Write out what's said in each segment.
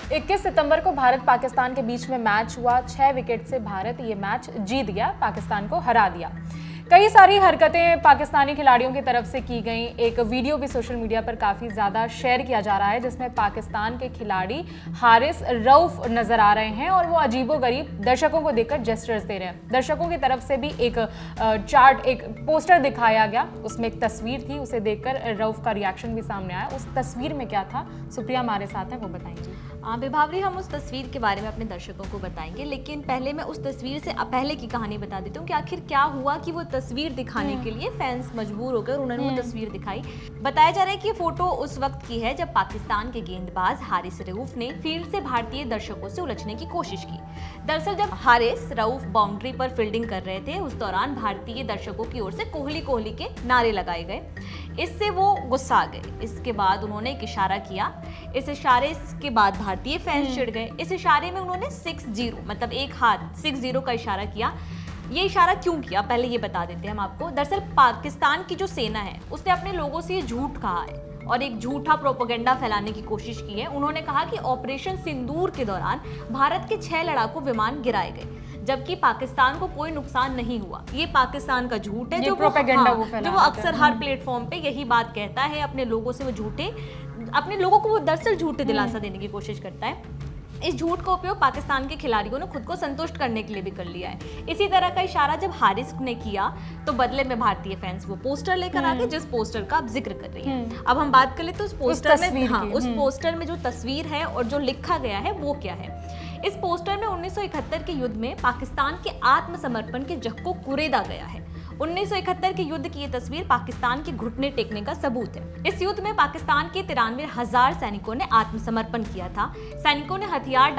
21 सितंबर को भारत पाकिस्तान के बीच में मैच हुआ। 6 विकेट से भारत ये मैच जीत गया, पाकिस्तान को हरा दिया। कई सारी हरकतें पाकिस्तानी खिलाड़ियों की तरफ से की गई। एक वीडियो भी सोशल मीडिया पर काफ़ी ज़्यादा शेयर किया जा रहा है जिसमें पाकिस्तान के खिलाड़ी हारिस रऊफ नज़र आ रहे हैं और वो अजीबोगरीब दर्शकों को देखकर जेस्चर्स दे रहे हैं। दर्शकों की तरफ से भी एक एक पोस्टर दिखाया गया, उसमें एक तस्वीर थी, उसे देखकर रऊफ का रिएक्शन भी सामने आया। उस तस्वीर में क्या था, सुप्रिया हमारे साथ हैं, वो बताएंगी। विभावरी, हम उस तस्वीर के बारे में अपने दर्शकों को बताएंगे, लेकिन पहले मैं उस तस्वीर से पहले की कहानी बता देती हूँ कि आखिर क्या हुआ कि वो तस्वीर दिखाने के लिए फैंस मजबूर होकर उन्होंने वो तस्वीर दिखाई। बताया जा रहा है कि ये फोटो उस वक्त की है जब पाकिस्तान के गेंदबाज हारिस रऊफ ने फील्ड से भारतीय दर्शकों से उलझने की कोशिश की। दरअसल जब हारिस रऊफ बाउंड्री पर फील्डिंग कर रहे थे, उस दौरान भारतीय दर्शकों की ओर से कोहली कोहली के नारे लगाए गए। इससे वो गुस्सा आ गए। इसके बाद उन्होंने एक इशारा किया। इस इशारे के बाद भारतीय फैंस चिढ़ गए। इस इशारे में उन्होंने 6-0 मतलब एक हाथ 6-0 का इशारा किया। ये इशारा क्यों किया, पहले ये बता देते हैं हम आपको। दरअसल पाकिस्तान की जो सेना है उसने अपने लोगों से ये झूठ कहा है और एक झूठा प्रोपेगेंडा फैलाने की कोशिश की है। उन्होंने कहा कि ऑपरेशन सिंदूर के दौरान भारत के 6 लड़ाकू विमान गिराए गए, जबकि पाकिस्तान को कोई नुकसान नहीं हुआ। ये पाकिस्तान का झूठ है जो प्रोपेगेंडा जो वो अक्सर हर प्लेटफॉर्म पे यही बात कहता है। अपने लोगों से वो अपने लोगों को वो दरअसल झूठे दिलासा देने की कोशिश करता है। इस झूठ का उपयोग पाकिस्तान के खिलाड़ियों ने खुद को संतुष्ट करने के लिए भी कर लिया है। इसी तरह का इशारा जब हारिस ने किया तो बदले में भारतीय फैंस वो पोस्टर लेकर आ गए जिस पोस्टर का आप जिक्र कर रही हैं। अब हम बात कर ले तो उस पोस्टर में उस पोस्टर में जो तस्वीर है और जो लिखा गया है वो क्या है। इस पोस्टर में 1971 के युद्ध में पाकिस्तान के आत्मसमर्पण के जख्म को कुरेदा गया है। 1971 के युद्ध की ये तस्वीर पाकिस्तान के घुटने टेकने का सबूत है। इस युद्ध में पाकिस्तान के 93,000 सैनिकों ने आत्मसमर्पण किया था। सैनिकों के हथियार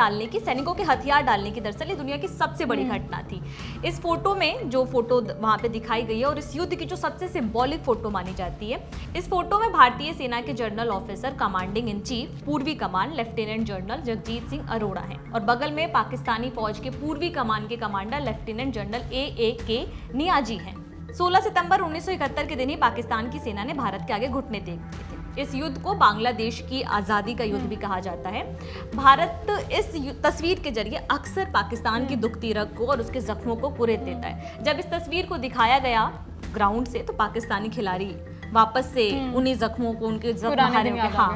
डालने की दरअसल दुनिया की सबसे बड़ी घटना थी। इस फोटो में जो फोटो वहां पे दिखाई गई है और इस युद्ध की जो सबसे सिंबॉलिक फोटो मानी जाती है, इस फोटो में भारतीय सेना के general officer commanding in chief पूर्वी कमान लेफ्टिनेंट जनरल जगजीत सिंह अरोड़ा हैं और बगल में पाकिस्तानी फौज के पूर्वी कमान के commander lieutenant general A Niazi हैं। 16 सितंबर 1971 के दिन ही पाकिस्तान की सेना ने भारत के आगे घुटने टेक दिए थे। इस युद्ध को बांग्लादेश की आज़ादी का युद्ध भी कहा जाता है। भारत इस तस्वीर के जरिए अक्सर पाकिस्तान की दुखती रग को और उसके जख्मों को कुरेद देता है। जब इस तस्वीर को दिखाया गया ग्राउंड से तो पाकिस्तानी खिलाड़ी वापस से उन्हीं जख्मों को उनके जख्म हारे हो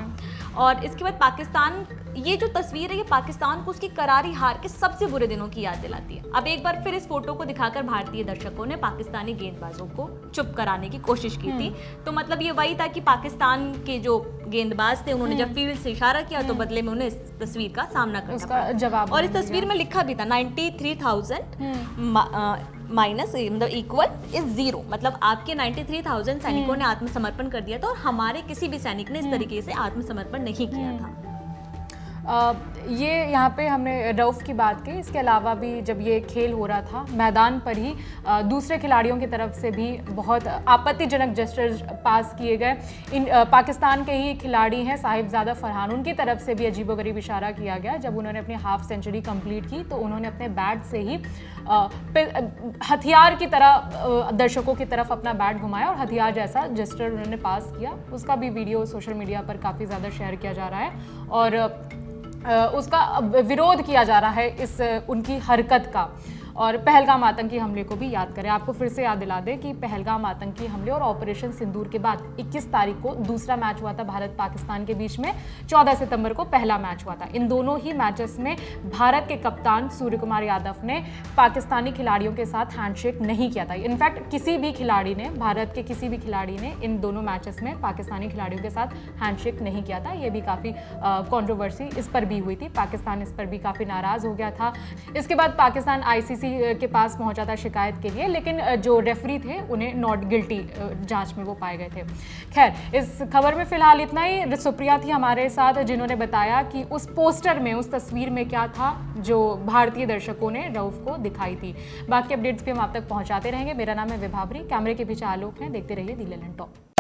और इसके बाद पाकिस्तान, ये जो तस्वीर है ये पाकिस्तान को उसकी करारी हार के सबसे बुरे दिनों की याद दिलाती है। अब एक बार फिर इस फोटो को दिखाकर भारतीय दर्शकों ने पाकिस्तानी गेंदबाजों को चुप कराने की कोशिश की थी। तो मतलब ये वही था कि पाकिस्तान के जो गेंदबाज थे उन्होंने जब फील्ड से इशारा किया तो बदले में उन्हें इस तस्वीर का सामना करना पड़ा। और इस तस्वीर में लिखा भी था 93,000 माइनस मतलब इक्वल इज 0, मतलब आपके 93,000 सैनिकों ने आत्मसमर्पण कर दिया था और हमारे किसी भी सैनिक ने इस तरीके से आत्मसमर्पण नहीं किया था। ये यहाँ पे हमने रऊफ की बात की। इसके अलावा भी जब ये खेल हो रहा था मैदान पर ही दूसरे खिलाड़ियों की तरफ से भी बहुत आपत्तिजनक जेस्चर्स पास किए गए। इन पाकिस्तान के ही खिलाड़ी हैं साहिबजादा फरहान, उनकी तरफ से भी अजीबोगरीब इशारा किया गया। जब उन्होंने अपनी हाफ सेंचुरी कंप्लीट की तो उन्होंने अपने बैट से ही हथियार की तरह दर्शकों की तरफ अपना बैट घुमाया और हथियार जैसा जेस्चर उन्होंने पास किया। उसका भी वीडियो सोशल मीडिया पर काफ़ी ज़्यादा शेयर किया जा रहा है और उसका विरोध किया जा रहा है इस उनकी हरकत का। और पहलगाम आतंकी हमले को भी याद करें। आपको फिर से याद दिला दें कि पहलगाम आतंकी हमले और ऑपरेशन सिंदूर के बाद 21 तारीख को दूसरा मैच हुआ था भारत पाकिस्तान के बीच में। 14 सितंबर को पहला मैच हुआ था। इन दोनों ही मैचेस में भारत के कप्तान सूर्य कुमार यादव ने पाकिस्तानी खिलाड़ियों के साथ हैंडशेक नहीं किया था। इनफैक्ट किसी भी खिलाड़ी ने, भारत के किसी भी खिलाड़ी ने इन दोनों मैचेस में पाकिस्तानी खिलाड़ियों के साथ हैंडशेक नहीं किया था। ये भी काफ़ी कंट्रोवर्सी इस पर भी हुई थी। पाकिस्तान इस पर भी काफ़ी नाराज़ हो गया था। इसके बाद पाकिस्तान ICC के पास पहुंचा था शिकायत के लिए, लेकिन जो रेफरी थे उन्हें नॉट गिल्टी जांच में वो पाए गए थे। खैर, इस खबर में फिलहाल इतना ही। सुप्रिया थी हमारे साथ जिन्होंने बताया कि उस पोस्टर में, उस तस्वीर में क्या था जो भारतीय दर्शकों ने रऊफ को दिखाई थी। बाकी अपडेट्स भी हम आप तक पहुंचाते रहेंगे। मेरा नाम है विभावरी, कैमरे के पीछे आलोक हैं। देखते रहिए दी ललन टॉप।